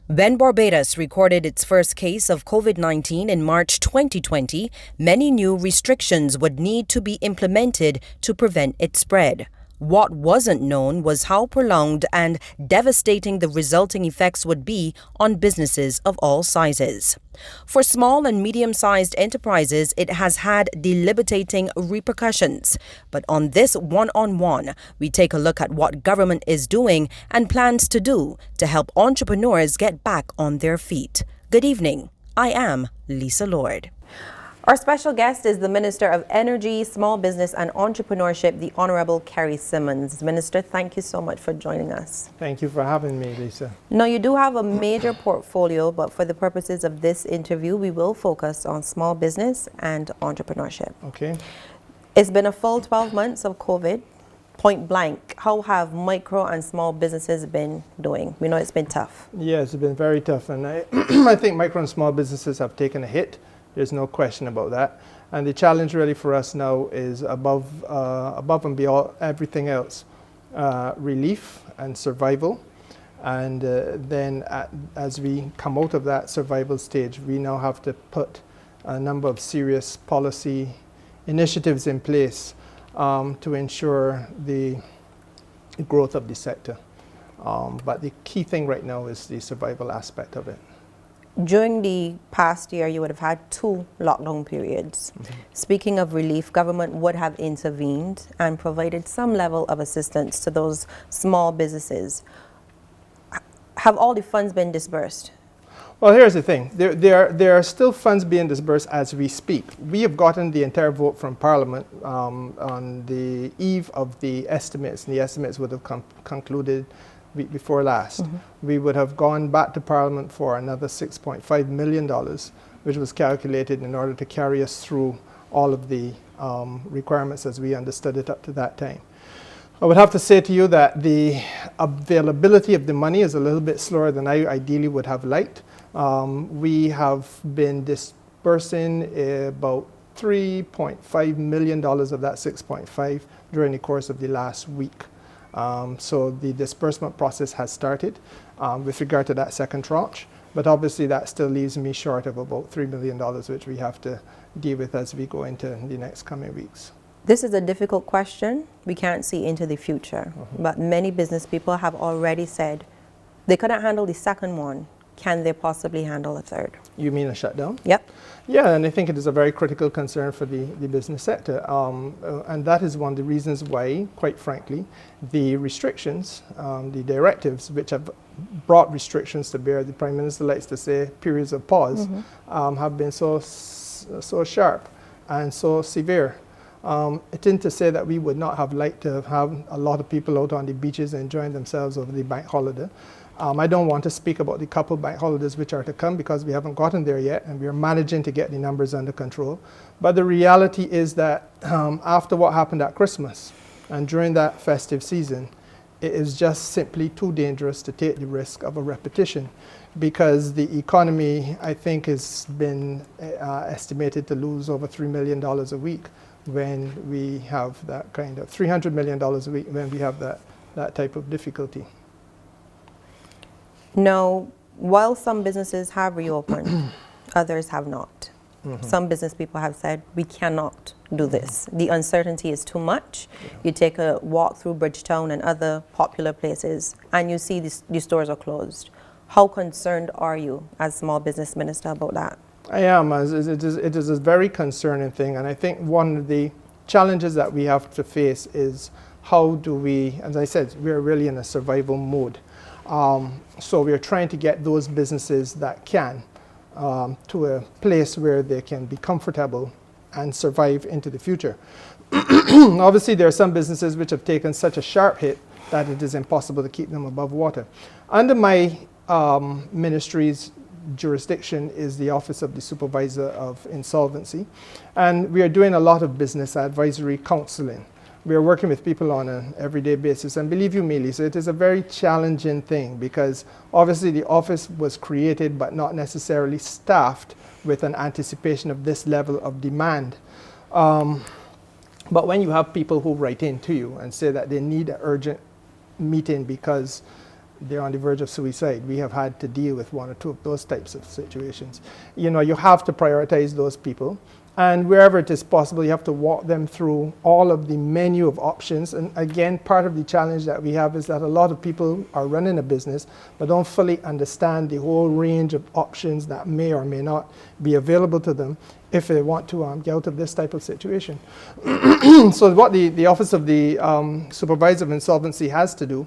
When Barbados recorded its first case of COVID-19 in March 2020, many new restrictions would need to be implemented to prevent its spread. What wasn't known was how prolonged and devastating the resulting effects would be on businesses of all sizes. For small and medium-sized enterprises, it has had debilitating repercussions. But on this one-on-one, we take a look at what government is doing and plans to do to help entrepreneurs get back on their feet. Good evening. I am Lisa Lord. Our special guest is the Minister of Energy, Small Business and Entrepreneurship, the Honorable Kerrie Symmonds. Minister, thank you so much for joining us. Thank you for having me, Lisa. Now, you do have a major portfolio, but for the purposes of this interview, we will focus on small business and entrepreneurship. Okay. It's been a full 12 months of COVID. Point blank, how have micro and small businesses been doing? We know it's been tough. Yes, it's been very tough, and I think micro and small businesses have taken a hit. There's no question about that. And the challenge really for us now is above and beyond everything else, relief and survival. And then as we come out of that survival stage, we now have to put a number of serious policy initiatives in place to ensure the growth of the sector. But the key thing right now is the survival aspect of it. During the past year, you would have had 2 lockdown periods. Mm-hmm. Speaking of relief, government would have intervened and provided some level of assistance to those small businesses. Have all the funds been disbursed? Well, here's the thing. There are still funds being disbursed as we speak. We have gotten the entire vote from Parliament on the eve of the estimates, and the estimates would have concluded week before last. Mm-hmm. We would have gone back to Parliament for another $6.5 million, which was calculated in order to carry us through all of the requirements as we understood it up to that time. I would have to say to you that the availability of the money is a little bit slower than I ideally would have liked. We have been disbursing about $3.5 million of that 6.5 during the course of the last week. So the disbursement process has started with regard to that second tranche, but obviously that still leaves me short of about $3 million, which we have to deal with as we go into the next coming weeks. This is a difficult question. We can't see into the future, but many business people have already said they couldn't handle the second one. Can they possibly handle a third? You mean a shutdown? Yep. Yeah, and I think it is a very critical concern for the business sector. And that is one of the reasons why, quite frankly, the restrictions, the directives, which have brought restrictions to bear, the Prime Minister likes to say periods of pause, have been so sharp and so severe. It isn't to say that we would not have liked to have a lot of people out on the beaches enjoying themselves over the bank holiday. I don't want to speak about the couple bank holidays which are to come because we haven't gotten there yet and we're managing to get the numbers under control. But the reality is that after what happened at Christmas and during that festive season, it is just simply too dangerous to take the risk of a repetition because the economy, I think, has been estimated to lose over $3 million a week when we have that kind of $300 million a week when we have that type of difficulty. Now, while some businesses have reopened, others have not. Some business people have said, we cannot do this. The uncertainty is too much. Yeah. You take a walk through Bridgetown and other popular places, and you see the stores are closed. How concerned are you as small business minister about that? I am. It is a very concerning thing, and I think one of the challenges that we have to face is how do we, as I said, we're really in a survival mode. So we're trying to get those businesses that can to a place where they can be comfortable and survive into the future. Obviously, there are some businesses which have taken such a sharp hit that it is impossible to keep them above water. Under my ministry's jurisdiction is the Office of the Supervisor of Insolvency, and we are doing a lot of business advisory counseling. We are working with people on an everyday basis, and believe you me, Lisa, it is a very challenging thing because obviously the office was created but not necessarily staffed with an anticipation of this level of demand. But when you have people who write in to you and say that they need an urgent meeting because they're on the verge of suicide. We have had to deal with one or two of those types of situations. You know, you have to prioritize those people. And wherever it is possible, you have to walk them through all of the menu of options. And again, part of the challenge that we have is that a lot of people are running a business but don't fully understand the whole range of options that may or may not be available to them if they want to get out of this type of situation. So what the Office of the Supervisor of Insolvency has to do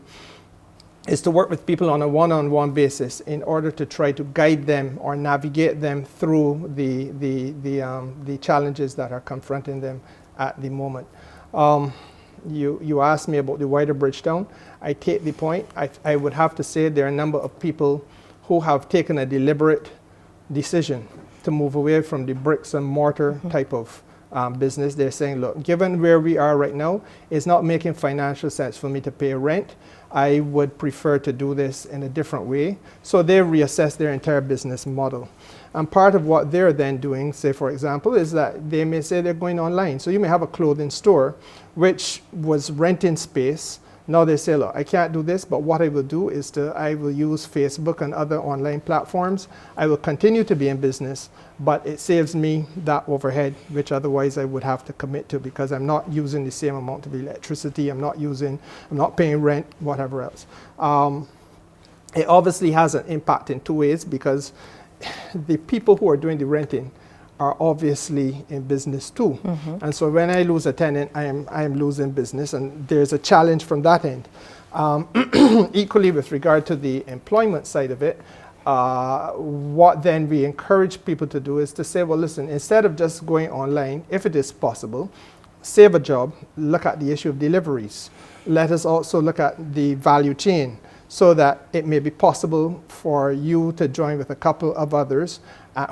is to work with people on a one-on-one basis in order to try to guide them or navigate them through the challenges that are confronting them at the moment. You asked me about the wider bridge down. I take the point. I would have to say there are a number of people who have taken a deliberate decision to move away from the bricks and mortar type of business. They're saying, look, given where we are right now, it's not making financial sense for me to pay rent. I would prefer to do this in a different way. So they reassess their entire business model. And part of what they're then doing, say for example, is that they may say they're going online. So you may have a clothing store which was renting space. Now they say, look, I can't do this, but what I will do is I will use Facebook and other online platforms. I will continue to be in business, but it saves me that overhead, which otherwise I would have to commit to because I'm not using the same amount of electricity, I'm not paying rent, whatever else. It obviously has an impact in two ways because the people who are doing the renting are obviously in business too. And so when I lose a tenant, I am losing business, and there's a challenge from that end. Equally with regard to the employment side of it, what then we encourage people to do is to say, well, listen, instead of just going online, if it is possible, save a job, look at the issue of deliveries. Let us also look at the value chain so that it may be possible for you to join with a couple of others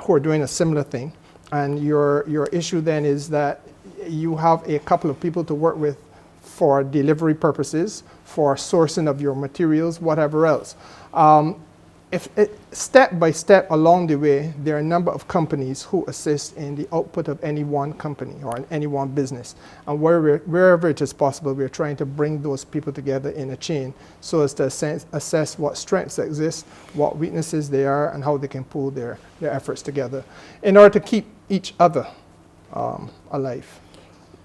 who are doing a similar thing. And your issue then is that you have a couple of people to work with for delivery purposes, for sourcing of your materials, whatever else. Step by step along the way, there are a number of companies who assist in the output of any one company or in any one business. And wherever it is possible, we're trying to bring those people together in a chain so as to assess what strengths exist, what weaknesses they are, and how they can pull their efforts together in order to keep each other alive.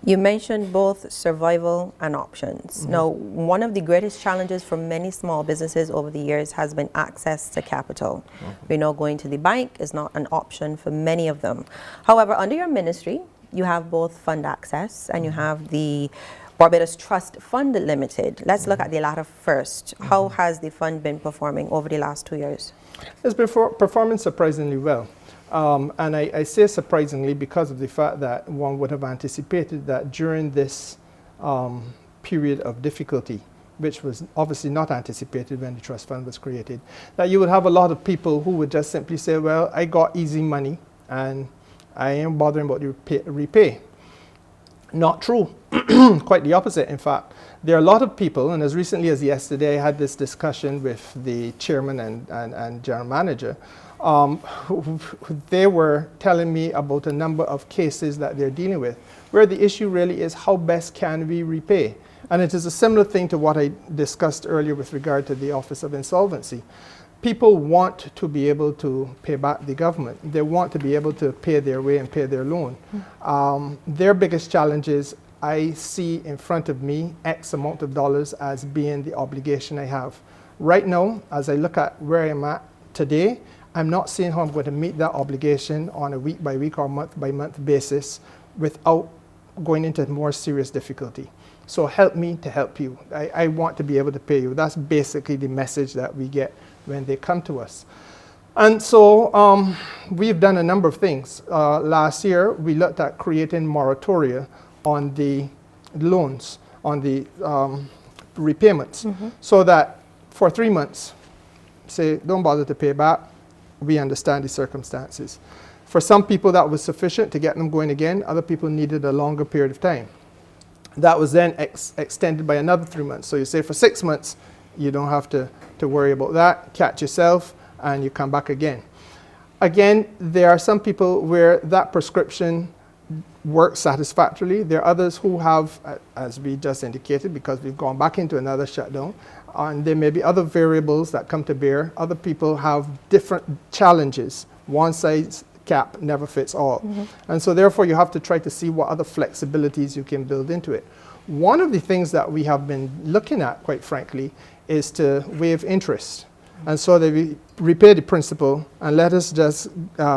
You mentioned both survival and options. Now, one of the greatest challenges for many small businesses over the years has been access to capital. We know going to the bank is not an option for many of them. However, under your ministry, you have both fund access and you have the Barbados Trust Fund Limited. Let's look at the latter first. How has the fund been performing over the last 2 years? It's been performing surprisingly well. And I say surprisingly because of the fact that one would have anticipated that during this period of difficulty, which was obviously not anticipated when the trust fund was created, that you would have a lot of people who would just simply say, well, I got easy money and I ain't bothering about the repay. Not true. Quite the opposite, in fact. There are a lot of people, and as recently as yesterday, I had this discussion with the chairman and general manager. They were telling me about a number of cases that they're dealing with, where the issue really is how best can we repay. And it is a similar thing to what I discussed earlier with regard to the Office of Insolvency. People want to be able to pay back the government. They want to be able to pay their way and pay their loan. Their biggest challenge is I see in front of me X amount of dollars as being the obligation I have. Right now, as I look at where I'm at today, I'm not seeing how I'm going to meet that obligation on a week-by-week or month-by-month basis without going into more serious difficulty. So help me to help you. I want to be able to pay you. That's basically the message that we get when they come to us. And so we've done a number of things. Last year, we looked at creating moratoria on the loans, on the repayments, so that for 3 months, say, don't bother to pay back. We understand the circumstances. For some people, that was sufficient to get them going again. Other people needed a longer period of time. That was then extended by another 3 months. So you say for 6 months, you don't have to worry about that. Catch yourself, and you come back again. Again, there are some people where that prescription work satisfactorily. There are others who have, as we just indicated, because we've gone back into another shutdown, and there may be other variables that come to bear. Other people have different challenges. One size cap never fits all. And so therefore you have to try to see what other flexibilities you can build into it. One of the things that we have been looking at, quite frankly, is to waive interest. And so they repay the principal and let us just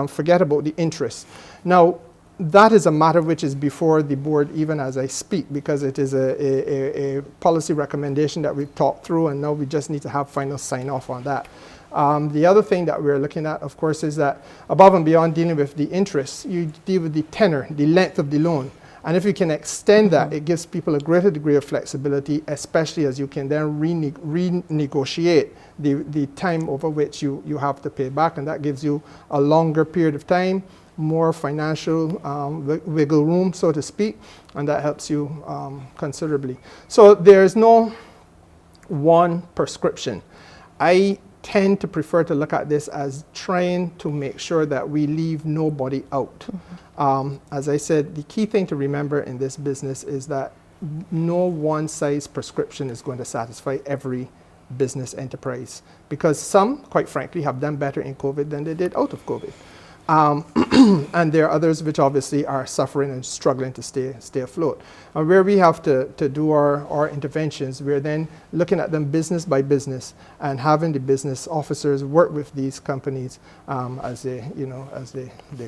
forget about the interest. Now, that is a matter which is before the board even as I speak, because it is a policy recommendation that we've talked through, and now we just need to have final sign off on that. The other thing that we're looking at, of course, is that above and beyond dealing with the interest, you deal with the tenor, the length of the loan. And if you can extend that, it gives people a greater degree of flexibility, especially as you can then renegotiate the time over which you have to pay back. And that gives you a longer period of time, more financial wiggle room, so to speak, and that helps you considerably. So there's no one prescription. I tend to prefer to look at this as trying to make sure that we leave nobody out. As I said, the key thing to remember in this business is that no one size prescription is going to satisfy every business enterprise, because some, quite frankly, have done better in COVID than they did out of COVID. And there are others which obviously are suffering and struggling to stay afloat. And where we have to do our interventions, we're then looking at them business by business and having the business officers work with these companies as they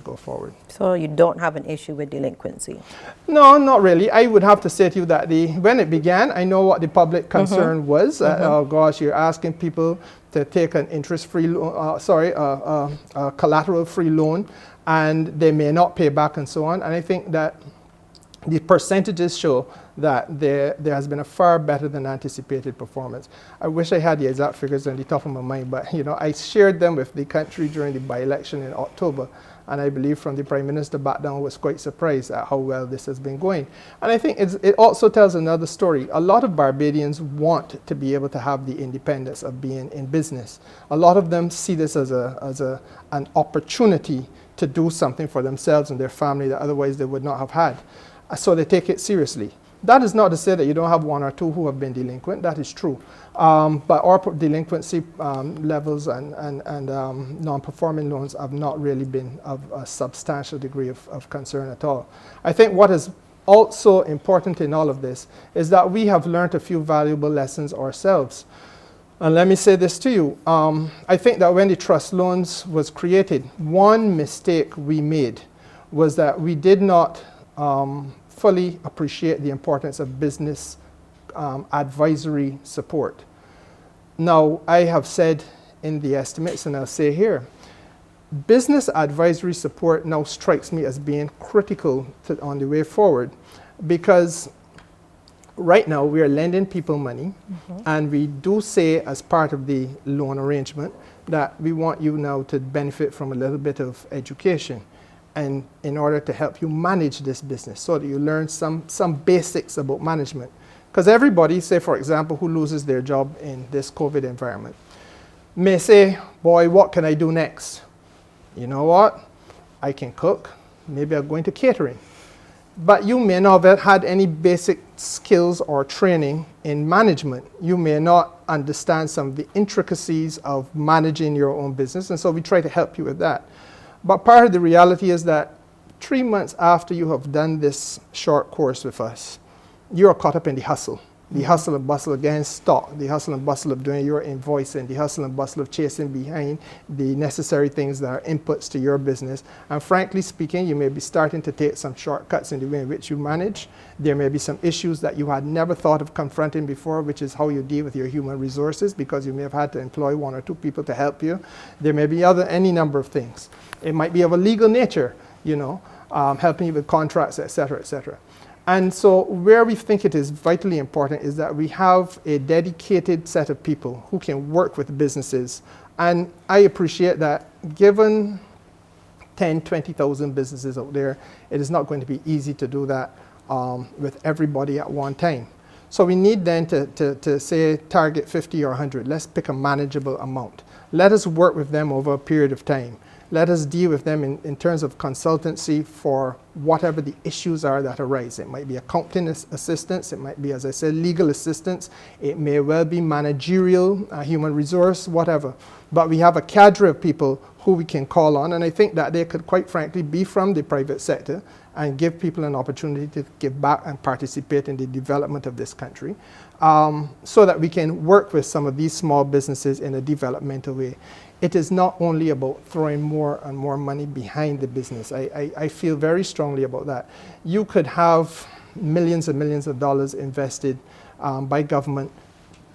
go forward. So you don't have an issue with delinquency? No, not really. I would have to say to you that when it began, I know what the public concern was. Oh gosh, you're asking people to take an interest-free loan, collateral-free loan, and they may not pay back and so on. And I think that the percentages show that there has been a far better than anticipated performance. I wish I had the exact figures on the top of my mind, but I shared them with the country during the by-election in October, and I believe from the Prime Minister back down was quite surprised at how well this has been going. And I think it also tells another story. A lot of Barbadians want to be able to have the independence of being in business. A lot of them see this as an opportunity to do something for themselves and their family that otherwise they would not have had. So they take it seriously. That is not to say that you don't have one or two who have been delinquent. That is true. But our delinquency levels and non-performing loans have not really been of a substantial degree of concern at all. I think what is also important in all of this is that we have learned a few valuable lessons ourselves. And let me say this to you. I think that when the trust loans was created, one mistake we made was that we did not fully appreciate the importance of business advisory support. Now, I have said in the estimates, and I'll say here, business advisory support now strikes me as being critical on the way forward, because right now we are lending people money, and we do say as part of the loan arrangement that we want you now to benefit from a little bit of education, and in order to help you manage this business so that you learn some basics about management. Because everybody, say for example, who loses their job in this COVID environment may say, boy, what can I do next? You know what? I can cook. Maybe I'll go into catering. But you may not have had any basic skills or training in management. You may not understand some of the intricacies of managing your own business, and so we try to help you with that. But part of the reality is that 3 months after you have done this short course with us, you are caught up in the hustle and bustle against stock, the hustle and bustle of doing your invoicing, the hustle and bustle of chasing behind the necessary things that are inputs to your business. And frankly speaking, you may be starting to take some shortcuts in the way in which you manage. There may be some issues that you had never thought of confronting before, which is how you deal with your human resources, because you may have had to employ 1 or 2 people to help you. There may be any number of things. It might be of a legal nature, helping you with contracts, et cetera, et cetera. And so where we think it is vitally important is that we have a dedicated set of people who can work with businesses. And I appreciate that given 10, 20,000 businesses out there, it is not going to be easy to do that with everybody at one time. So we need then to say target 50 or 100. Let's pick a manageable amount. Let us work with them over a period of time. let us deal with them in terms of consultancy for whatever the issues are that arise. It might be accounting assistance, it might be, as I said, legal assistance, it may well be managerial, human resource, whatever. But we have a cadre of people who we can call on, and I think that they could quite frankly be from the private sector and give people an opportunity to give back and participate in the development of this country, so that we can work with some of these small businesses in a developmental way. It is not only about throwing more and more money behind the business. I feel very strongly about that. You could have millions and millions of dollars invested by government,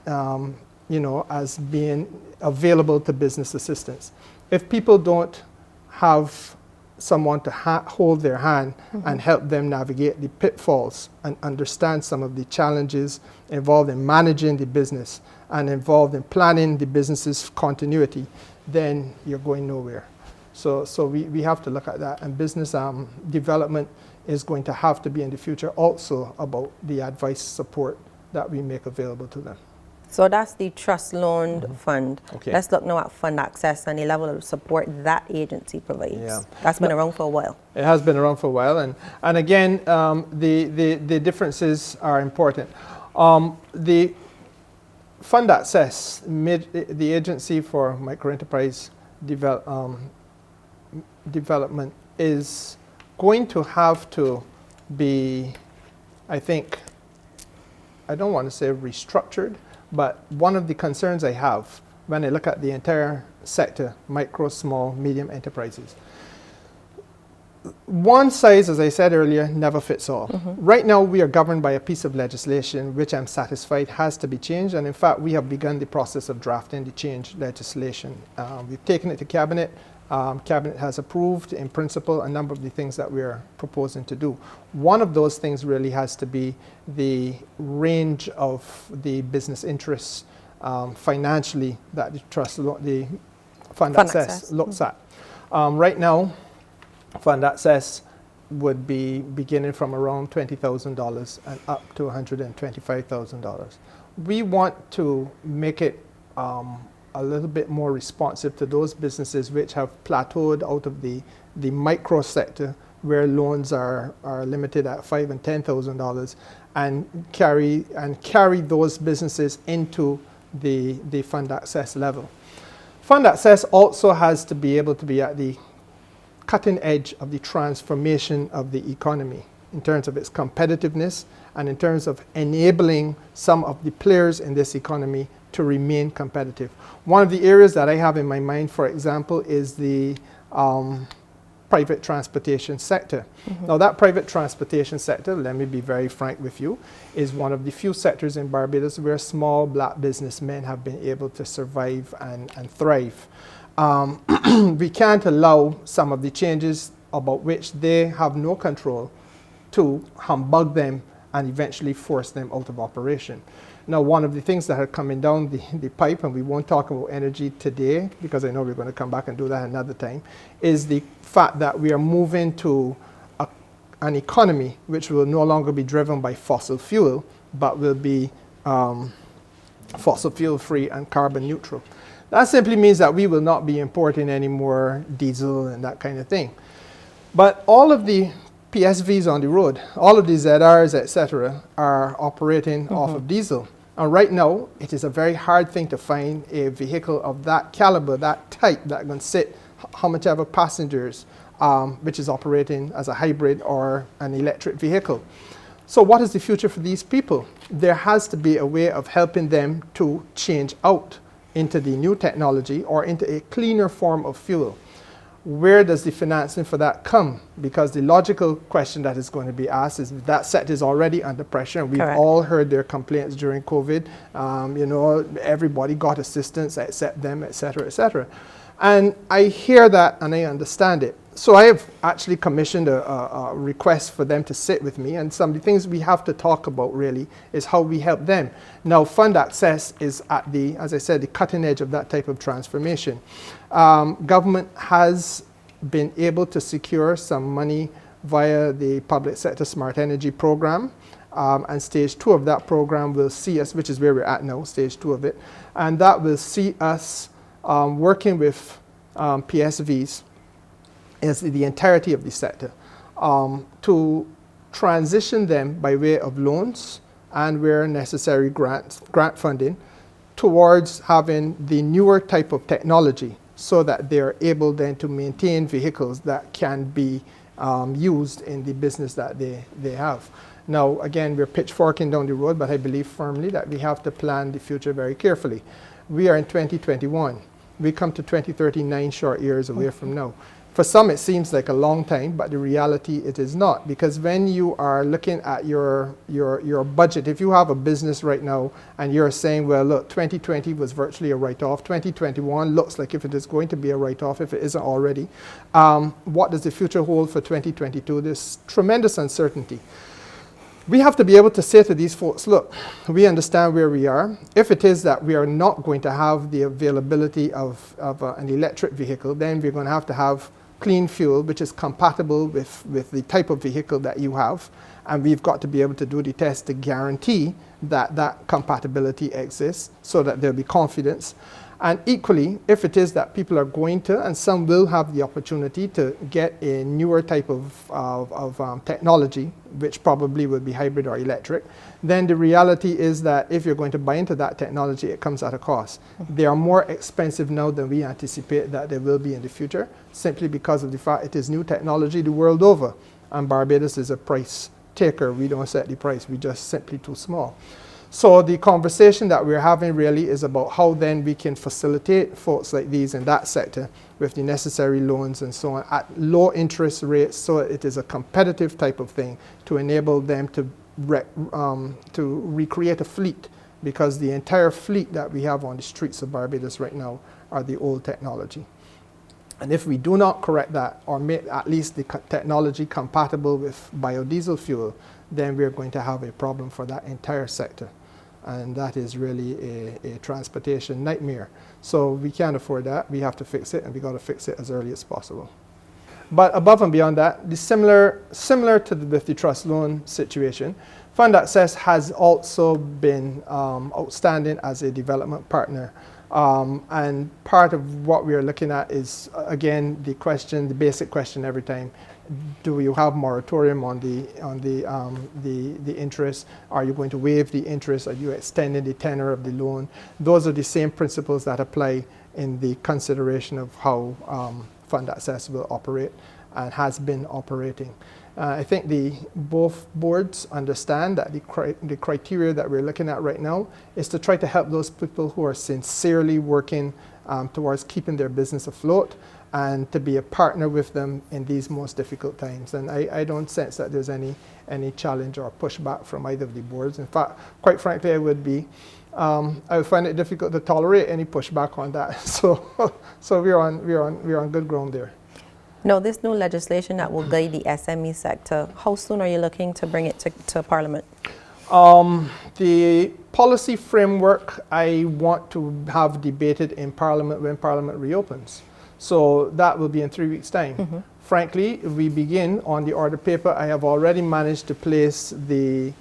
as being available to business assistance. If people don't have someone to hold their hand and help them navigate the pitfalls and understand some of the challenges involved in managing the business and involved in planning the business's continuity, then you're going nowhere. So we have to look at that, and business development is going to have to be in the future also about the advice support that we make available to them. So that's the Trust Loan Fund. Okay. Let's look now at fund access and the level of support that agency provides. Yeah. That's been around for a while. It has been around for a while, and again, the differences are important. The fund access, the Agency for Microenterprise Development is going to have to be, I think, I don't want to say restructured, but one of the concerns I have when I look at the entire sector, micro, small, medium enterprises, one size, as I said earlier, never fits all. Right now, we are governed by a piece of legislation which I'm satisfied has to be changed, and in fact, we have begun the process of drafting the change legislation. We've taken it to Cabinet. Cabinet has approved, in principle, a number of the things that we're proposing to do. One of those things really has to be the range of the business interests financially that the fund access looks at. Right now, fund access would be beginning from around $20,000 and up to $125,000. We want to make it a little bit more responsive to those businesses which have plateaued out of the micro sector, where loans are limited at $5,000 and $10,000, and carry those businesses into the fund access level. Fund access also has to be able to be at the cutting edge of the transformation of the economy in terms of its competitiveness and in terms of enabling some of the players in this economy to remain competitive. One of the areas that I have in my mind, for example, is the private transportation sector. Now, that private transportation sector, let me be very frank with you, is one of the few sectors in Barbados where small black businessmen have been able to survive and thrive. We can't allow some of the changes about which they have no control to humbug them and eventually force them out of operation. Now, one of the things that are coming down the pipe, and we won't talk about energy today because I know we're going to come back and do that another time, is the fact that we are moving to an economy which will no longer be driven by fossil fuel, but will be fossil fuel free and carbon neutral. That simply means that we will not be importing any more diesel and that kind of thing. But all of the PSVs on the road, all of the ZRs, etc., are operating off of diesel. And right now, it is a very hard thing to find a vehicle of that caliber, that type, that can sit how much ever passengers, which is operating as a hybrid or an electric vehicle. So what is the future for these people? There has to be a way of helping them to change out into the new technology or into a cleaner form of fuel. Where does the financing for that come? Because the logical question that is going to be asked is that sector is already under pressure, and we've all heard their complaints during COVID. Everybody got assistance except them, etc., etc. And I hear that and I understand it. So I have actually commissioned a request for them to sit with me, and some of the things we have to talk about really is how we help them. Now, fund access is at the, as I said, the cutting edge of that type of transformation. Government has been able to secure some money via the Public Sector Smart Energy Program, and stage 2 of that program will see us, which is where we're at now, stage 2 of it, and that will see us working with PSVs is the entirety of the sector, to transition them by way of loans and where necessary grant funding towards having the newer type of technology so that they're able then to maintain vehicles that can be used in the business that they have. Now, again, we're pitchforking down the road, but I believe firmly that we have to plan the future very carefully. We are in 2021. We come to 2030 9 short years away from now. For some, it seems like a long time, but the reality it is not. Because when you are looking at your budget, if you have a business right now and you're saying, well, look, 2020 was virtually a write-off, 2021 looks like if it is going to be a write-off, if it isn't already, what does the future hold for 2022? There's tremendous uncertainty. We have to be able to say to these folks, look, we understand where we are. If it is that we are not going to have the availability of an electric vehicle, then we're going to have clean fuel, which is compatible with the type of vehicle that you have. And we've got to be able to do the test to guarantee that that compatibility exists so that there'll be confidence. And equally, if it is that people are going to, and some will have the opportunity to get a newer type of technology, which probably will be hybrid or electric, then the reality is that if you're going to buy into that technology, it comes at a cost. They are more expensive now than we anticipate that they will be in the future, simply because of the fact it is new technology the world over. And Barbados is a price taker. We don't set the price. We're just simply too small. So the conversation that we're having really is about how then we can facilitate folks like these in that sector with the necessary loans and so on at low interest rates, so it is a competitive type of thing to enable them to recreate a fleet, because the entire fleet that we have on the streets of Barbados right now are the old technology. And if we do not correct that or make at least the technology compatible with biodiesel fuel, then we're going to have a problem for that entire sector. And that is really a transportation nightmare. So we can't afford that. We have to fix it, and we got to fix it as early as possible. But above and beyond that, similar to with the trust loan situation, Fund Access has also been outstanding as a development partner. And part of what we are looking at is, again, the basic question every time: do you have moratorium on the interest? Are you going to waive the interest? Are you extending the tenor of the loan? Those are the same principles that apply in the consideration of how Fund Access will operate and has been operating. I think both boards understand that the criteria that we're looking at right now is to try to help those people who are sincerely working towards keeping their business afloat, and to be a partner with them in these most difficult times. And I don't sense that there's any challenge or pushback from either of the boards. In fact, quite frankly, I would find it difficult to tolerate any pushback on that. So we're on good ground there. Now, this new legislation that will guide the SME sector, how soon are you looking to bring it to Parliament? The policy framework I want to have debated in Parliament when Parliament reopens. So that will be in 3 weeks' time. Mm-hmm. Frankly, if we begin on the order paper, I have already managed to place the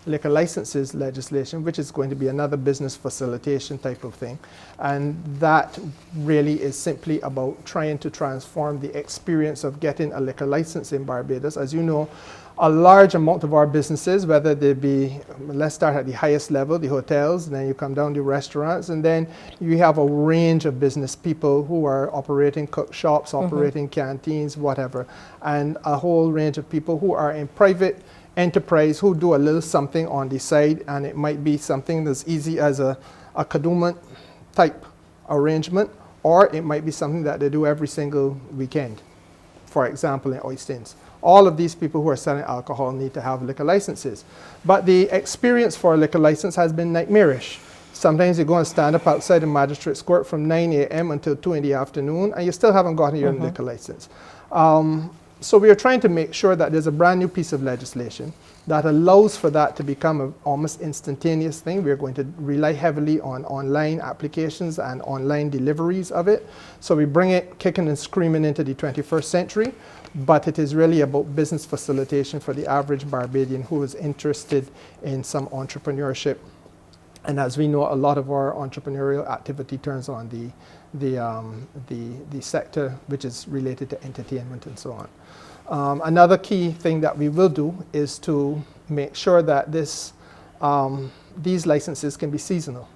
liquor licenses legislation, which is going to be another business facilitation type of thing. And that really is simply about trying to transform the experience of getting a liquor license in Barbados. As you know, a large amount of our businesses, whether they be, let's start at the highest level, the hotels, and then you come down to restaurants, and then you have a range of business people who are operating cook shops, operating canteens, whatever, and a whole range of people who are in private enterprise who do a little something on the side, and it might be something as easy as a Kadooment type arrangement, or it might be something that they do every single weekend, for example, in Oistins. All of these people who are selling alcohol need to have liquor licenses. But the experience for a liquor license has been nightmarish. Sometimes you go and stand up outside the magistrate's court from 9 a.m. until 2 in the afternoon, and you still haven't gotten your liquor license. So we are trying to make sure that there's a brand new piece of legislation that allows for that to become an almost instantaneous thing. We're going to rely heavily on online applications and online deliveries of it. So we bring it kicking and screaming into the 21st century, but it is really about business facilitation for the average Barbadian who is interested in some entrepreneurship. And as we know, a lot of our entrepreneurial activity turns on the sector which is related to entertainment and so on. Another key thing that we will do is to make sure that these licenses can be seasonal.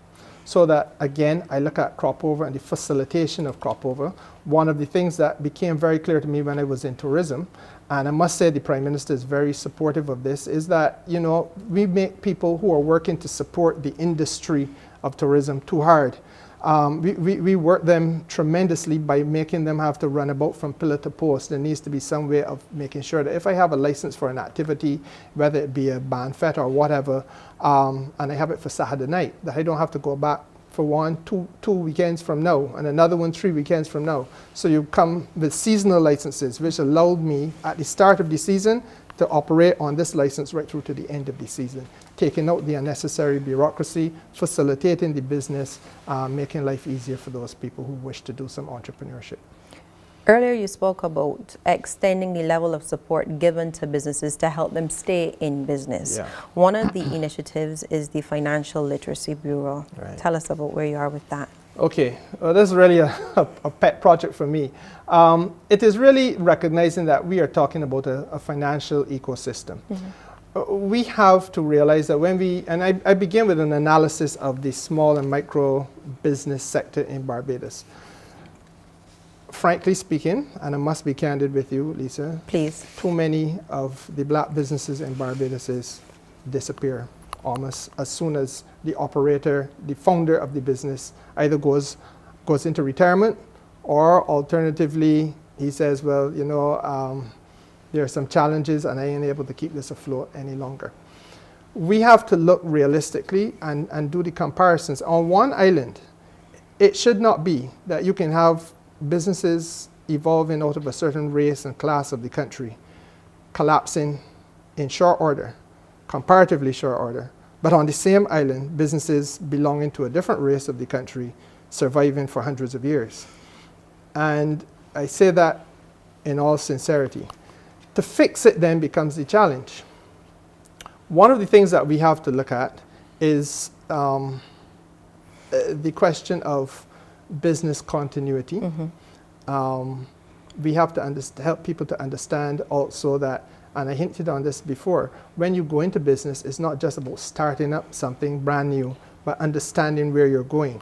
So that, again, I look at crop over and the facilitation of crop over. One of the things that became very clear to me when I was in tourism, and I must say the Prime Minister is very supportive of this, is that, you know, we make people who are working to support the industry of tourism too hard. We work them tremendously by making them have to run about from pillar to post. There needs to be some way of making sure that if I have a license for an activity, whether it be a banfet or whatever, and I have it for Saturday night, that I don't have to go back for two weekends from now, and another one 3 weekends from now. So you come with seasonal licenses, which allowed me at the start of the season to operate on this license right through to the end of the season, taking out the unnecessary bureaucracy, facilitating the business, making life easier for those people who wish to do some entrepreneurship. Earlier you spoke about extending the level of support given to businesses to help them stay in business. Yeah. One of the initiatives is the Financial Literacy Bureau. Right. Tell us about where you are with that. Okay, well, this is really a pet project for me. It is really recognizing that we are talking about a financial ecosystem. Mm-hmm. We have to realize that when I begin with an analysis of the small and micro business sector in Barbados. Frankly speaking, and I must be candid with you, Lisa. Please. Too many of the black businesses in Barbados disappear almost as soon as the operator, the founder of the business, either goes into retirement, or alternatively, he says, well, you know, there are some challenges and I ain't able to keep this afloat any longer. We have to look realistically and do the comparisons. On one island, it should not be that you can have businesses evolving out of a certain race and class of the country, collapsing in short order, comparatively short order, but on the same island, businesses belonging to a different race of the country surviving for hundreds of years. And I say that in all sincerity. To fix it then becomes the challenge. One of the things that we have to look at is the question of business continuity. Mm-hmm. We have to help people to understand also that, and I hinted on this before, when you go into business, it's not just about starting up something brand new, but understanding where you're going.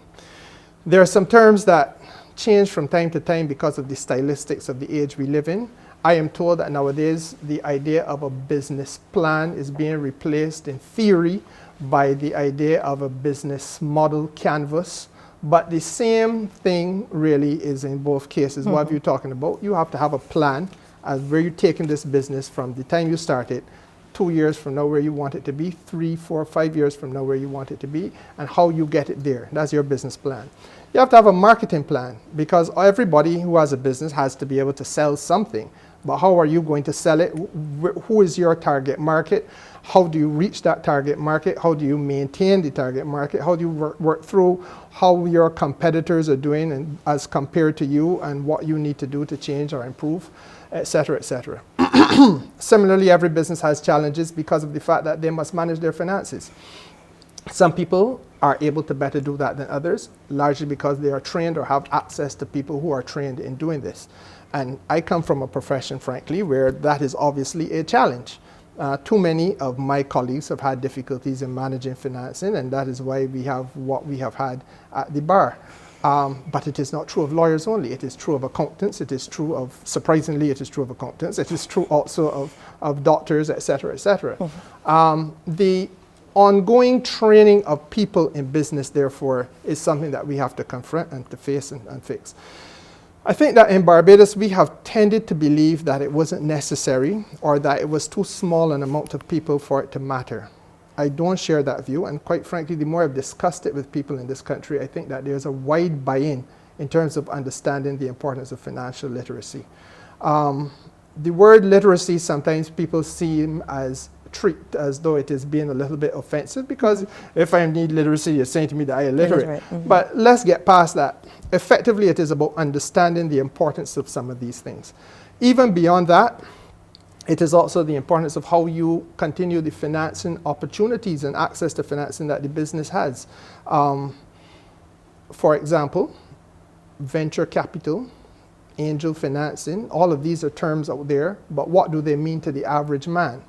There are some terms that change from time to time because of the stylistics of the age we live in. I am told that nowadays the idea of a business plan is being replaced in theory by the idea of a business model canvas. But the same thing really is in both cases. Mm-hmm. What are you talking about? You have to have a plan as where you're taking this business from the time you start it, 2 years from now where you want it to be, 3, 4, 5 years from now where you want it to be, and how you get it there. That's your business plan. You have to have a marketing plan because everybody who has a business has to be able to sell something. But how are you going to sell it? Who is your target market? How do you reach that target market? How do you maintain the target market? How do you work through how your competitors are doing and as compared to you and what you need to do to change or improve, et cetera, et cetera. Similarly, every business has challenges because of the fact that they must manage their finances. Some people are able to better do that than others, largely because they are trained or have access to people who are trained in doing this. And I come from a profession, frankly, where that is obviously a challenge. Too many of my colleagues have had difficulties in managing financing, and that is why we have what we have had at the bar. But it is not true of lawyers only. It is true of accountants. It is true of, surprisingly, it is true of accountants. It is true also of doctors, et cetera, et cetera. Mm-hmm. The ongoing training of people in business, therefore, is something that we have to confront and to face and fix. I think that in Barbados, we have tended to believe that it wasn't necessary or that it was too small an amount of people for it to matter. I don't share that view, and quite frankly, the more I've discussed it with people in this country, I think that there's a wide buy-in in terms of understanding the importance of financial literacy. The word literacy, sometimes people seem treat as though it is being a little bit offensive, because if I need literacy, you're saying to me that I am illiterate. Right. Mm-hmm. But let's get past that. Effectively, it is about understanding the importance of some of these things. Even beyond that, it is also the importance of how you continue the financing opportunities and access to financing that the business has. For example, venture capital, angel financing, all of these are terms out there, but what do they mean to the average man?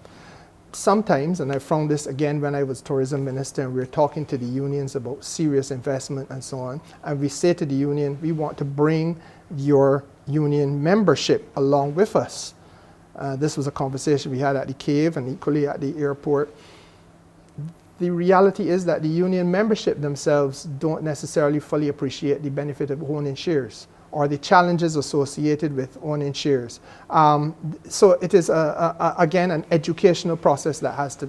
Sometimes, and I found this again when I was tourism minister and we were talking to the unions about serious investment and so on, and we say to the union, we want to bring your union membership along with us. This was a conversation we had at the Cave and equally at the airport. The reality is that the union membership themselves don't necessarily fully appreciate the benefit of owning shares or the challenges associated with owning shares. So it is, again, an educational process that has to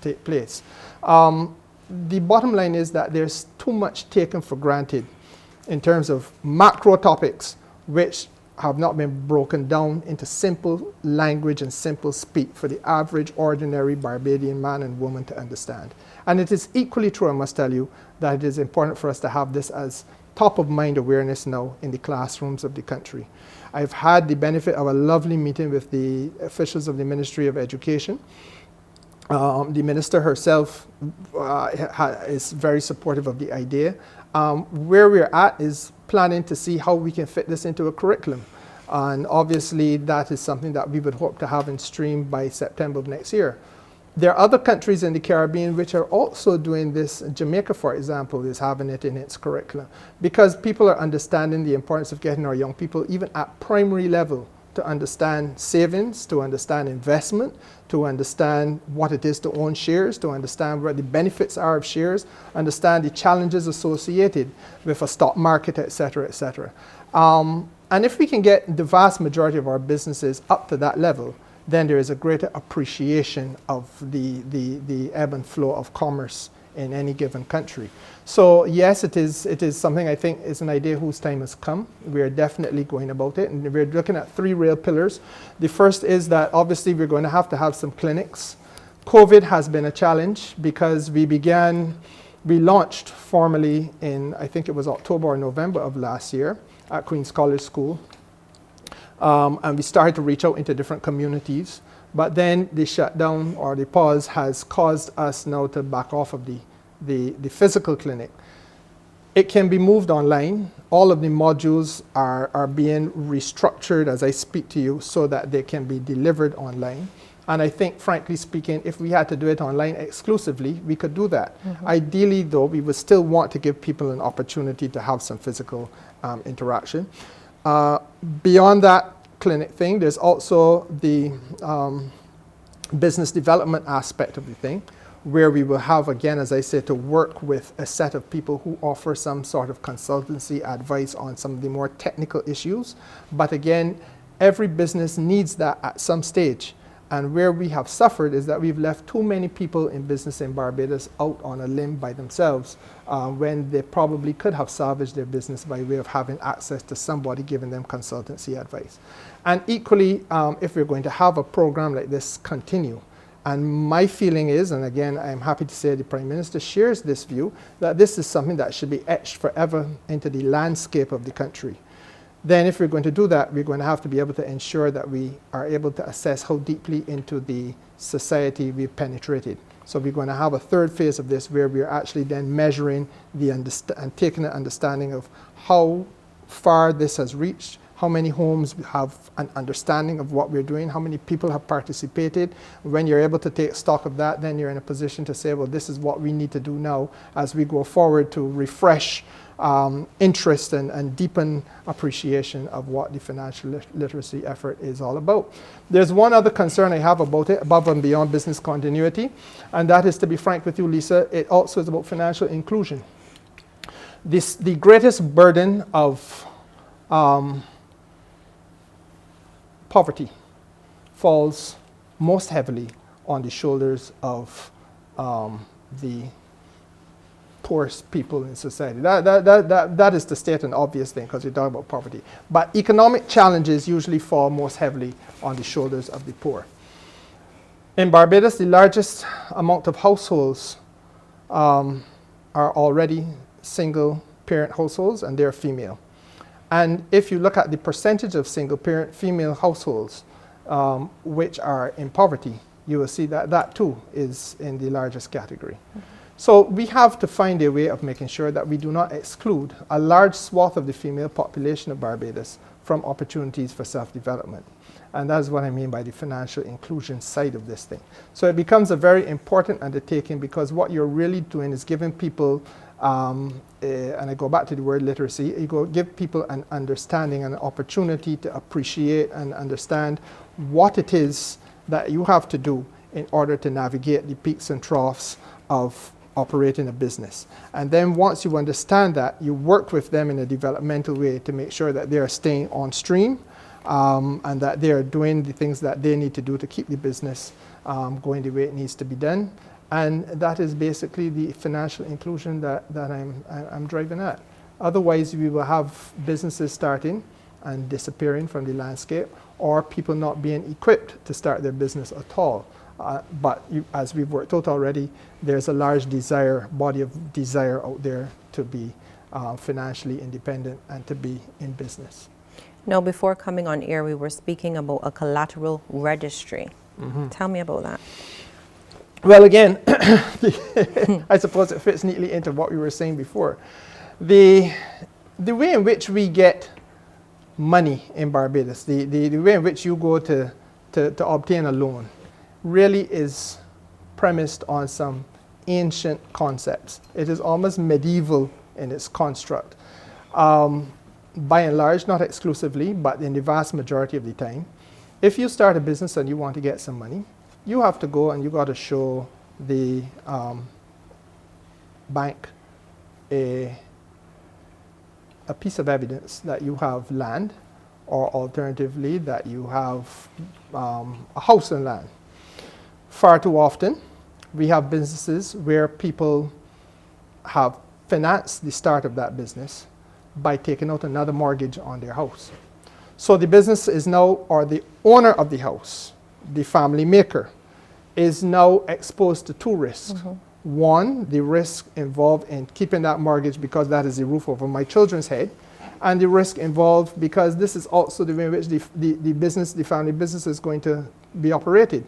take place. The bottom line is that there's too much taken for granted in terms of macro topics which have not been broken down into simple language and simple speak for the average, ordinary Barbadian man and woman to understand. And it is equally true, I must tell you, that it is important for us to have this as top of mind awareness now in the classrooms of the country. I've had the benefit of a lovely meeting with the officials of the Ministry of Education. The minister herself is very supportive of the idea. Where we're at is planning to see how we can fit this into a curriculum. And obviously that is something that we would hope to have in stream by September of next year. There are other countries in the Caribbean which are also doing this. Jamaica, for example, is having it in its curriculum because people are understanding the importance of getting our young people, even at primary level, to understand savings, to understand investment, to understand what it is to own shares, to understand what the benefits are of shares, understand the challenges associated with a stock market, et cetera, et cetera. And if we can get the vast majority of our businesses up to that level, then there is a greater appreciation of the ebb and flow of commerce in any given country. So yes, it is something I think is an idea whose time has come. We are definitely going about it, and we're looking at three real pillars. The first is that obviously we're going to have some clinics. COVID has been a challenge because we launched formally in, I think it was October or November of last year at Queen's College School. And we started to reach out into different communities. But then the shutdown or the pause has caused us now to back off of the physical clinic. It can be moved online. All of the modules are being restructured as I speak to you so that they can be delivered online. And I think, frankly speaking, if we had to do it online exclusively, we could do that. Mm-hmm. Ideally, though, we would still want to give people an opportunity to have some physical interaction. Beyond that clinic thing, there's also the business development aspect of the thing, where we will have, again, as I said, to work with a set of people who offer some sort of consultancy advice on some of the more technical issues. But again, every business needs that at some stage. And where we have suffered is that we've left too many people in business in Barbados out on a limb by themselves when they probably could have salvaged their business by way of having access to somebody giving them consultancy advice. And equally, if we're going to have a program like this continue, and my feeling is, and again, I'm happy to say the Prime Minister shares this view, that this is something that should be etched forever into the landscape of the country. Then if we're going to do that, we're going to have to be able to ensure that we are able to assess how deeply into the society we've penetrated. So we're going to have a third phase of this where we're actually then measuring and taking an understanding of how far this has reached, how many homes have an understanding of what we're doing, how many people have participated. When you're able to take stock of that, then you're in a position to say, well, this is what we need to do now as we go forward to refresh interest and deepen appreciation of what the financial literacy effort is all about. There's one other concern I have about it, above and beyond business continuity, and that is, to be frank with you, Lisa, it also is about financial inclusion. The greatest burden of poverty falls most heavily on the shoulders of the poorest people in society. That is to state an obvious thing because we talk about poverty. But economic challenges usually fall most heavily on the shoulders of the poor. In Barbados, the largest amount of households are already single parent households, and they're female. And if you look at the percentage of single parent female households which are in poverty, you will see that that too is in the largest category. Mm-hmm. So we have to find a way of making sure that we do not exclude a large swath of the female population of Barbados from opportunities for self-development. And that's what I mean by the financial inclusion side of this thing. So it becomes a very important undertaking, because what you're really doing is giving people, and I go back to the word literacy, you give people an understanding and an opportunity to appreciate and understand what it is that you have to do in order to navigate the peaks and troughs of operating a business. And then once you understand that, you work with them in a developmental way to make sure that they are staying on stream, and that they are doing the things that they need to do to keep the business going the way it needs to be done. And that is basically the financial inclusion that I'm driving at. Otherwise, we will have businesses starting and disappearing from the landscape, or people not being equipped to start their business at all. But as we've worked out already, there's a large body of desire out there to be financially independent and to be in business. Now, before coming on air, we were speaking about a collateral registry. Tell me about that. Well, again, I suppose it fits neatly into what we were saying before. The way in which we get money in Barbados, the way in which you go to obtain a loan, really is premised on some ancient concepts. It is almost medieval in its construct. By and large, not exclusively, but in the vast majority of the time, if you start a business and you want to get some money, you have to go and you got to show the bank a piece of evidence that you have land, or alternatively that you have a house and land. Far too often, we have businesses where people have financed the start of that business by taking out another mortgage on their house. So the business is now, or the owner of the house, the family maker, is now exposed to two risks. One, the risk involved in keeping that mortgage because that is the roof over my children's head, and the risk involved because this is also the way in which the family business is going to be operated.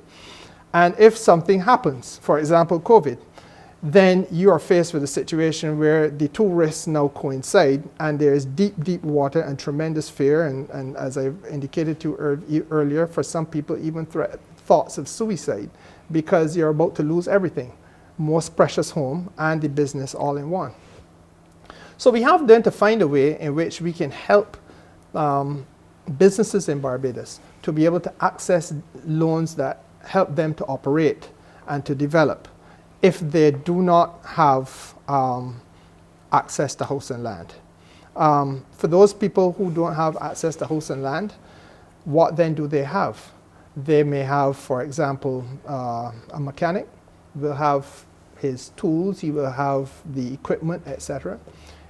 And if something happens, for example, COVID, then you are faced with a situation where the two risks now coincide, and there is deep, deep water and tremendous fear, and as I've indicated to you earlier, for some people even thoughts of suicide, because you're about to lose everything, most precious home and the business all in one. So we have then to find a way in which we can help businesses in Barbados to be able to access loans that help them to operate and to develop if they do not have access to house and land. For those people who don't have access to house and land, what then do they have? They may have, for example, a mechanic will have his tools, he will have the equipment, etc.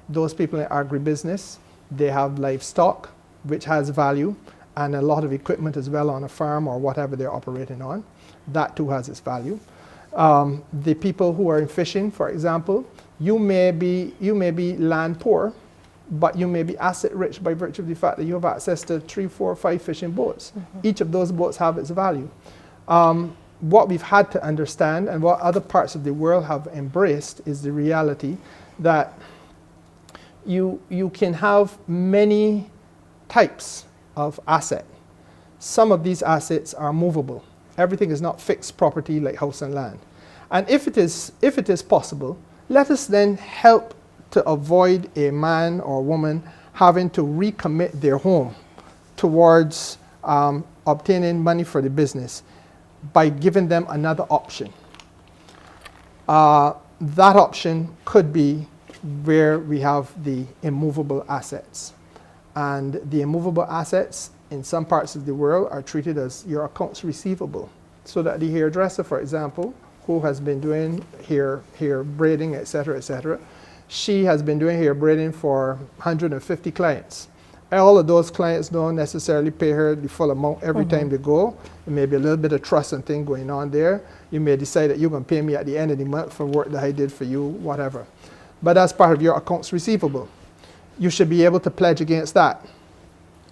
Those people in agribusiness, they have livestock, which has value, and a lot of equipment as well on a farm or whatever they're operating on. That too has its value. The people who are in fishing, for example, you may be land poor, but you may be asset rich by virtue of the fact that you have access to 3, 4, 5 fishing boats. Each of those boats have its value. What we've had to understand, and what other parts of the world have embraced, is the reality that you can have many types of asset. Some of these assets are movable. Everything is not fixed property like house and land. And if it is possible, let us then help to avoid a man or woman having to recommit their home towards obtaining money for the business by giving them another option. That option could be where we have the immovable assets. And the immovable assets in some parts of the world are treated as your accounts receivable. So that the hairdresser, for example, who has been doing hair braiding, etc., she has been doing hair braiding for 150 clients. All of those clients don't necessarily pay her the full amount every time they go. There may be a little bit of trust and thing going on there. You may decide that you're going to pay me at the end of the month for work that I did for you, whatever. But that's part of your accounts receivable. You should be able to pledge against that.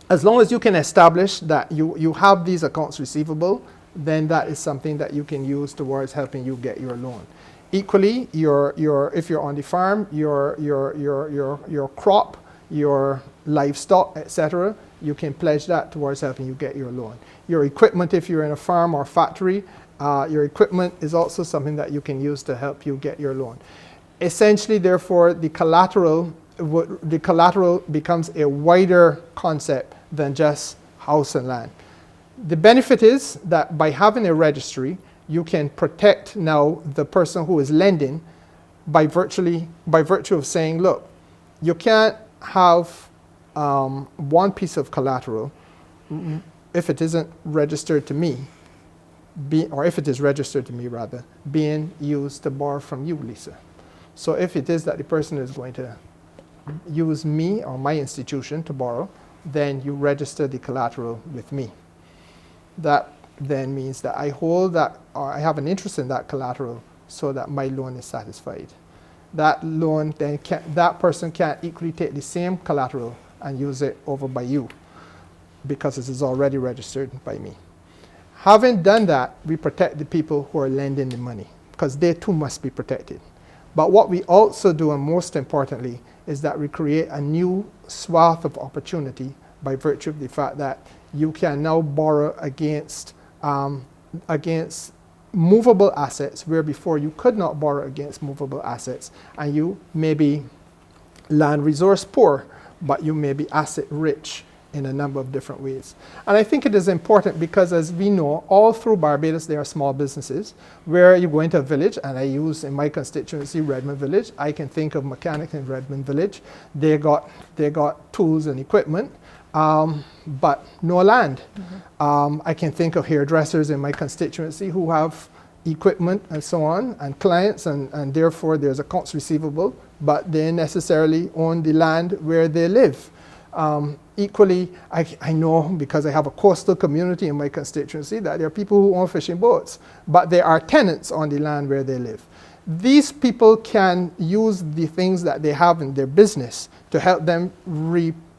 As long as you can establish that you have these accounts receivable, then that is something that you can use towards helping you get your loan. Equally, if you're on the farm, your crop, your livestock, etc., you can pledge that towards helping you get your loan. Your equipment, if you're in a farm or factory, your equipment is also something that you can use to help you get your loan. Essentially, therefore, the collateral becomes a wider concept than just house and land. The benefit is that by having a registry, you can protect now the person who is lending by virtue of saying, look, you can't have one piece of collateral if it isn't registered to me, or if it is registered to me rather, being used to borrow from you, Lisa. So if it is that the person is going to use me or my institution to borrow, then you register the collateral with me. That then means that I hold that, or I have an interest in that collateral so that my loan is satisfied. That loan then that person can't equally take the same collateral and use it over by you because it is already registered by me. Having done that, we protect the people who are lending the money because they too must be protected. But what we also do, and most importantly, is that we create a new swath of opportunity by virtue of the fact that you can now borrow against movable assets, where before you could not borrow against movable assets, and you may be land resource poor, but you may be asset rich in a number of different ways. And I think it is important because, as we know, all through Barbados there are small businesses where you go into a village, and I use in my constituency Redmond Village. I can think of mechanics in Redmond Village. They got tools and equipment, but no land. I can think of hairdressers in my constituency who have equipment and so on, and clients, and therefore there's accounts receivable, but they necessarily own the land where they live. Equally, I know, because I have a coastal community in my constituency, that there are people who own fishing boats, but there are tenants on the land where they live. These people can use the things that they have in their business to help them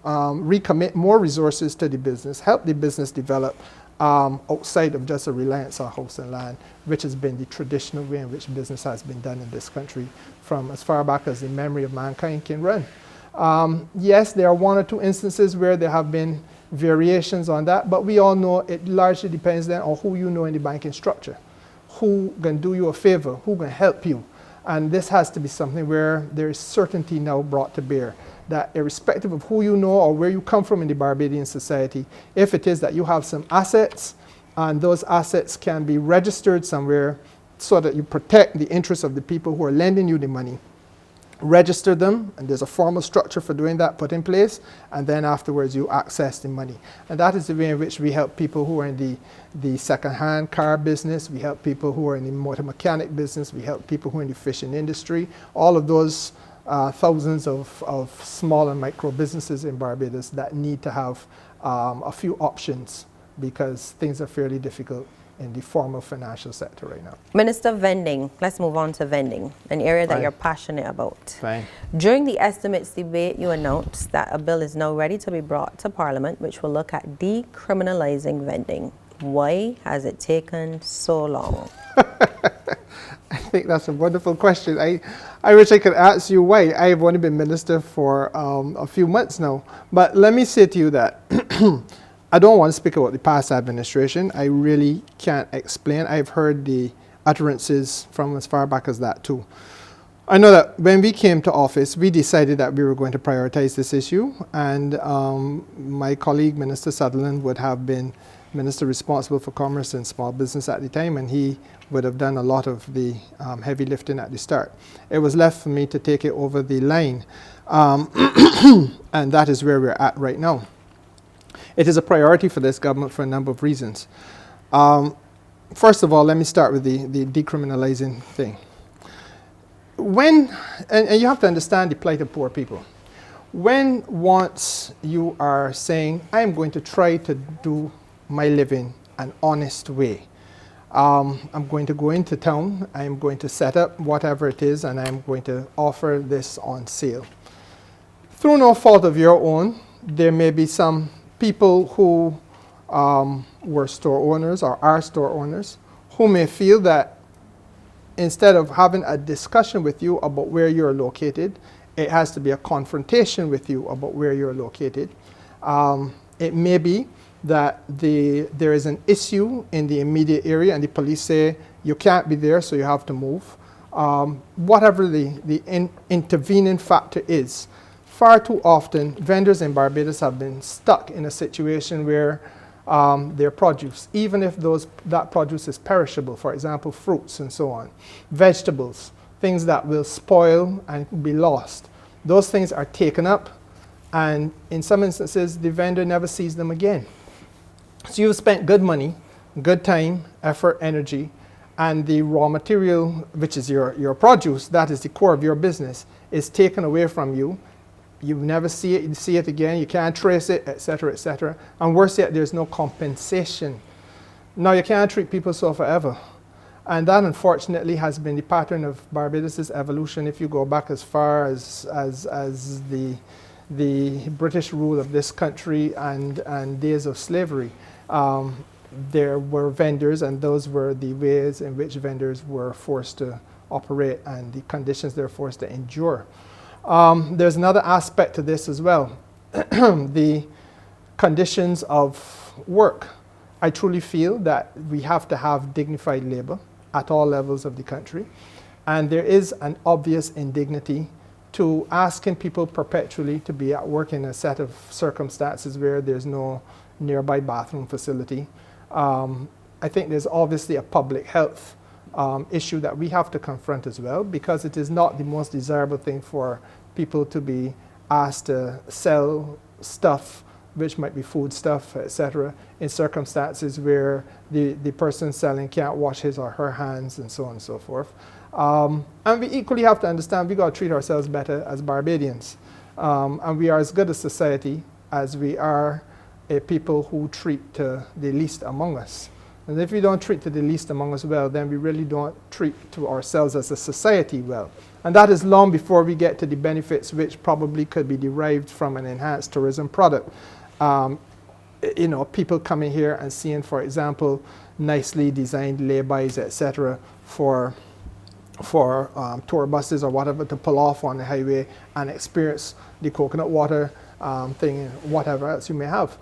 recommit more resources to the business, help the business develop outside of just a reliance on house and land, which has been the traditional way in which business has been done in this country from as far back as the memory of mankind can run. Yes, there are one or two instances where there have been variations on that, but we all know it largely depends then on who you know in the banking structure, who can do you a favor, who can help you. And this has to be something where there is certainty now brought to bear, that irrespective of who you know or where you come from in the Barbadian society, if it is that you have some assets and those assets can be registered somewhere so that you protect the interests of the people who are lending you the money, register them, and there's a formal structure for doing that put in place, and then afterwards you access the money. And that is the way in which we help people who are in the second-hand car business, we help people who are in the motor mechanic business, we help people who are in the fishing industry, all of those thousands of small and micro businesses in Barbados that need to have a few options because things are fairly difficult in the formal financial sector right now. Minister, vending. Let's move on to vending, an area that you're passionate about. Fine. During the estimates debate, you announced that a bill is now ready to be brought to Parliament, which will look at decriminalizing vending. Why has it taken so long? I think that's a wonderful question. I wish I could ask you why. I've only been minister for a few months now. But let me say to you that I don't want to speak about the past administration. I really can't explain. I've heard the utterances from as far back as that too. I know that when we came to office, we decided that we were going to prioritize this issue, and my colleague, Minister Sutherland, would have been Minister responsible for commerce and small business at the time, and he would have done a lot of the heavy lifting at the start. It was left for me to take it over the line, and that is where we're at right now. It is a priority for this government for a number of reasons. First of all, let me start with the decriminalizing thing. And you have to understand the plight of poor people. When once you are saying, I'm going to try to do my living an honest way, I'm going to go into town, I'm going to set up whatever it is, and I'm going to offer this on sale. Through no fault of your own, there may be some people who were store owners or are store owners who may feel that instead of having a discussion with you about where you're located, it has to be a confrontation with you about where you're located. It may be that there is an issue in the immediate area and the police say you can't be there, so you have to move. Whatever the intervening factor is, far too often vendors in Barbados have been stuck in a situation where their produce, even if that produce is perishable, for example, fruits and so on, vegetables, things that will spoil and be lost, those things are taken up, and in some instances, the vendor never sees them again. So you've spent good money, good time, effort, energy, and the raw material, which is your produce, that is the core of your business, is taken away from you. You never see it, you see it again, you can't trace it, etc., etc. And worse yet, there's no compensation. Now, you can't treat people so forever. And that, unfortunately, has been the pattern of Barbados' evolution. If you go back as far as the British rule of this country and days of slavery, there were vendors, and those were the ways in which vendors were forced to operate and the conditions they're forced to endure. There's another aspect to this as well. The conditions of work. I truly feel that we have to have dignified labor at all levels of the country. And there is an obvious indignity to asking people perpetually to be at work in a set of circumstances where there's no nearby bathroom facility. I think there's obviously a public health issue that we have to confront as well, because it is not the most desirable thing for people to be asked to sell stuff, which might be food stuff, etc., in circumstances where the person selling can't wash his or her hands and so on and so forth. And we equally have to understand we got to treat ourselves better as Barbadians. And we are as good a society as we are a people who treat the least among us. And if we don't treat the least among us well, then we really don't treat to ourselves as a society well. And that is long before we get to the benefits which probably could be derived from an enhanced tourism product. You know, people coming here and seeing, for example, nicely designed laybys, etc., for tour buses or whatever to pull off on the highway and experience the coconut water thing, whatever else you may have.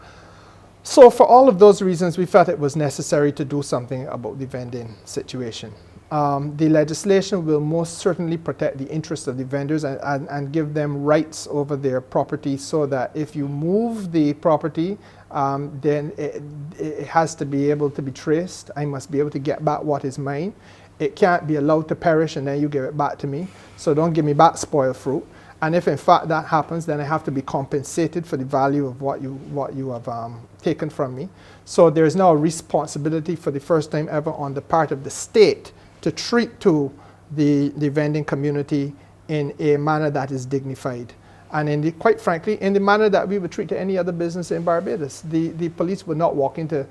So for all of those reasons, we felt it was necessary to do something about the vending situation. The legislation will most certainly protect the interests of the vendors and give them rights over their property, so that if you move the property, then it has to be able to be traced. I must be able to get back what is mine. It can't be allowed to perish and then you give it back to me. So don't give me back spoiled fruit. And if in fact that happens, then I have to be compensated for the value of what you have taken from me. So there's now a responsibility for the first time ever on the part of the state to treat to the vending community in a manner that is dignified. And quite frankly, in the manner that we would treat to any other business in Barbados. The police would not walk into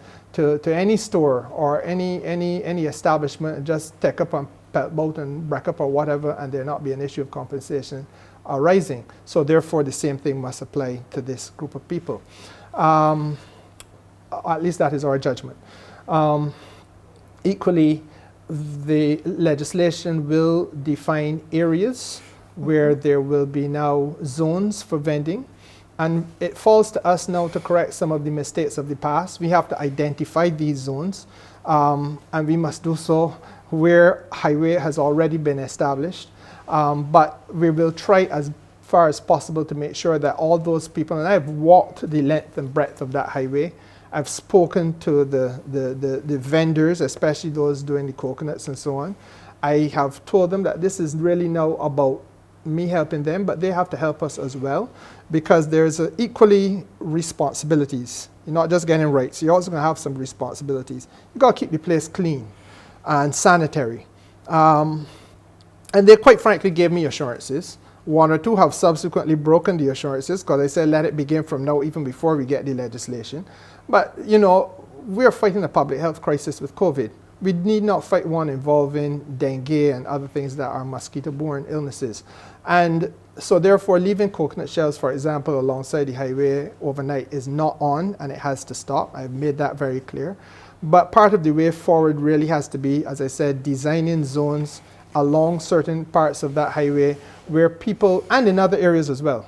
any store or any establishment and just take up a pelt boat and break up or whatever, and there not be an issue of compensation arising. So therefore, the same thing must apply to this group of people. At least that is our judgment. Equally, the legislation will define areas where there will be now zones for vending. And it falls to us now to correct some of the mistakes of the past. We have to identify these zones, and we must do so where highway has already been established. But we will try as far as possible to make sure that all those people, and I've walked the length and breadth of that highway, I've spoken to the vendors, especially those doing the coconuts and so on. I have told them that this is really now about me helping them, but they have to help us as well, because there's equally responsibilities. You're not just getting rights, you're also going to have some responsibilities. You got to keep the place clean and sanitary. And they quite frankly gave me assurances. One or two have subsequently broken the assurances, because they said let it begin from now, even before we get the legislation. But you know, we're fighting a public health crisis with COVID. We need not fight one involving dengue and other things that are mosquito-borne illnesses. And so therefore, leaving coconut shells, for example, alongside the highway overnight is not on, and it has to stop. I've made that very clear. But part of the way forward really has to be, as I said, designing zones along certain parts of that highway where people, and in other areas as well,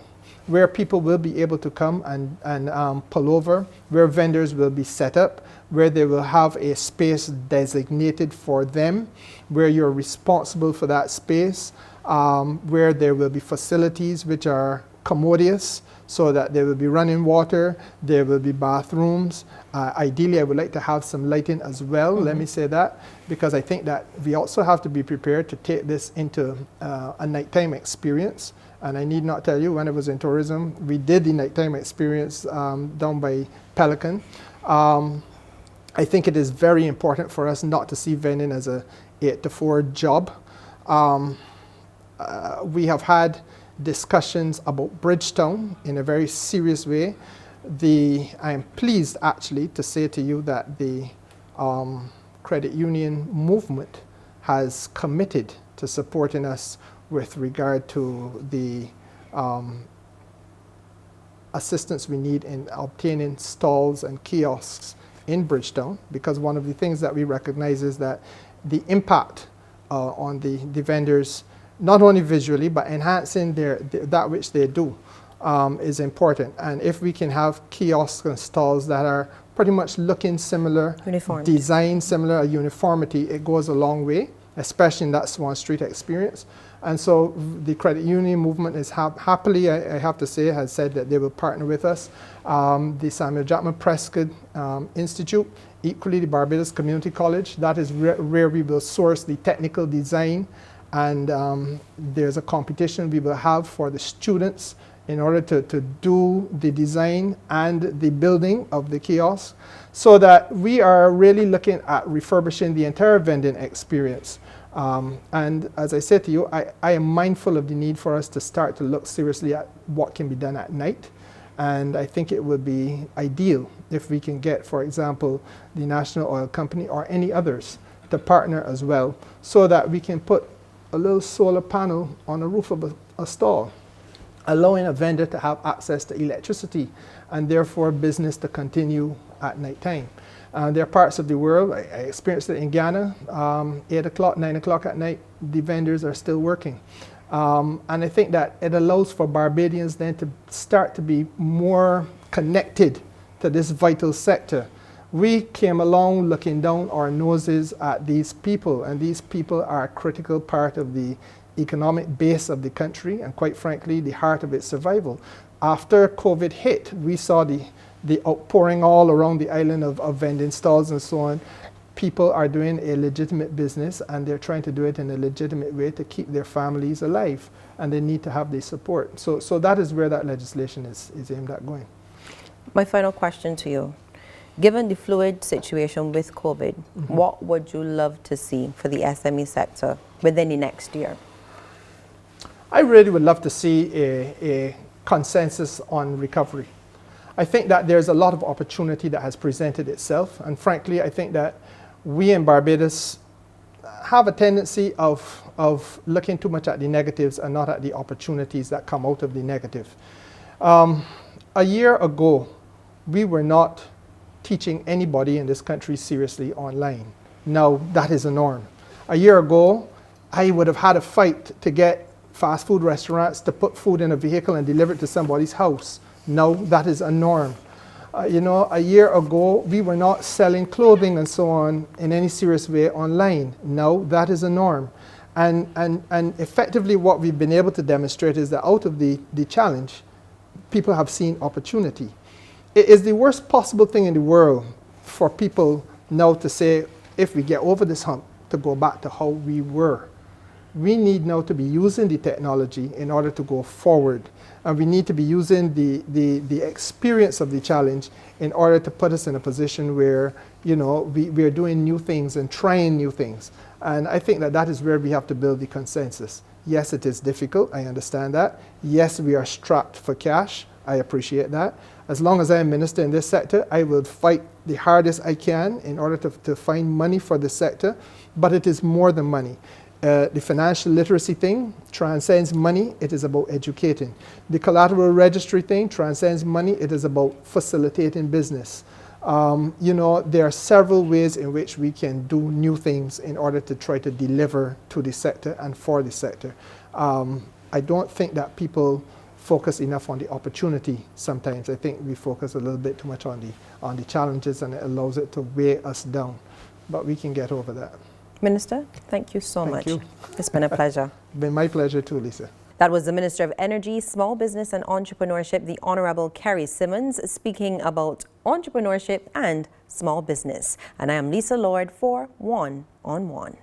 where people will be able to come and pull over, where vendors will be set up, where they will have a space designated for them, where you're responsible for that space, where there will be facilities which are commodious, so that there will be running water, there will be bathrooms. Ideally, I would like to have some lighting as well, let me say that, because I think that we also have to be prepared to take this into a nighttime experience. And I need not tell you, when I was in tourism, we did the nighttime experience down by Pelican. I think it is very important for us not to see vending as a 8 to 4 job. We have had discussions about Bridgetown in a very serious way. I am pleased actually to say to you that the credit union movement has committed to supporting us with regard to the assistance we need in obtaining stalls and kiosks in Bridgetown, because one of the things that we recognize is that the impact on the vendors, not only visually, but enhancing that which they do is important. And if we can have kiosks and stalls that are pretty much looking similar, design similar, a uniformity, it goes a long way, especially in that Swan Street experience. And so the credit union movement is happily, I have to say, has said that they will partner with us. The Samuel Jackman Prescott Institute, equally the Barbados Community College, that is where we will source the technical design, and there's a competition we will have for the students in order to do the design and the building of the kiosk, so that we are really looking at refurbishing the entire vending experience. And as I said to you, I am mindful of the need for us to start to look seriously at what can be done at night. And I think it would be ideal if we can get, for example, the National Oil Company or any others to partner as well, so that we can put a little solar panel on the roof of a stall, allowing a vendor to have access to electricity and therefore business to continue at night time. There are parts of the world, I experienced it in Ghana, 8 o'clock, 9 o'clock at night, the vendors are still working. And I think that it allows for Barbadians then to start to be more connected to this vital sector. We came along looking down our noses at these people, and these people are a critical part of the economic base of the country, and quite frankly, the heart of its survival. After COVID hit, we saw the outpouring all around the island of vending stalls and so on. People are doing a legitimate business, and they're trying to do it in a legitimate way to keep their families alive, and they need to have the support. So that is where that legislation is aimed at going. My final question to you. Given the fluid situation with COVID, what would you love to see for the SME sector within the next year? I really would love to see a consensus on recovery. I think that there's a lot of opportunity that has presented itself, and frankly, I think that we in Barbados have a tendency of looking too much at the negatives and not at the opportunities that come out of the negative. A year ago, we were not teaching anybody in this country seriously online. Now, that is a norm. A year ago, I would have had a fight to get fast food restaurants to put food in a vehicle and deliver it to somebody's house. Now, that is a norm. A year ago, we were not selling clothing and so on in any serious way online. Now, that is a norm. And effectively, what we've been able to demonstrate is that out of the challenge, people have seen opportunity. It is the worst possible thing in the world for people now to say, if we get over this hump, to go back to how we were. We need now to be using the technology in order to go forward. And we need to be using the experience of the challenge in order to put us in a position where, we are doing new things and trying new things. And I think that is where we have to build the consensus. Yes, it is difficult. I understand that. Yes, we are strapped for cash. I appreciate that. As long as I am minister in this sector, I will fight the hardest I can in order to find money for the sector. But it is more than money. The financial literacy thing transcends money. It is about educating. The collateral registry thing transcends money. It is about facilitating business. There are several ways in which we can do new things in order to try to deliver to the sector and for the sector. I don't think that people focus enough on the opportunity sometimes. I think we focus a little bit too much on the challenges, and it allows it to weigh us down. But we can get over that. Minister, thank you so much. Thank you. It's been a pleasure. Been my pleasure too, Lisa. That was the Minister of Energy, Small Business and Entrepreneurship, the Honorable Kerrie Symmonds, speaking about entrepreneurship and small business. And I am Lisa Lord for One on One.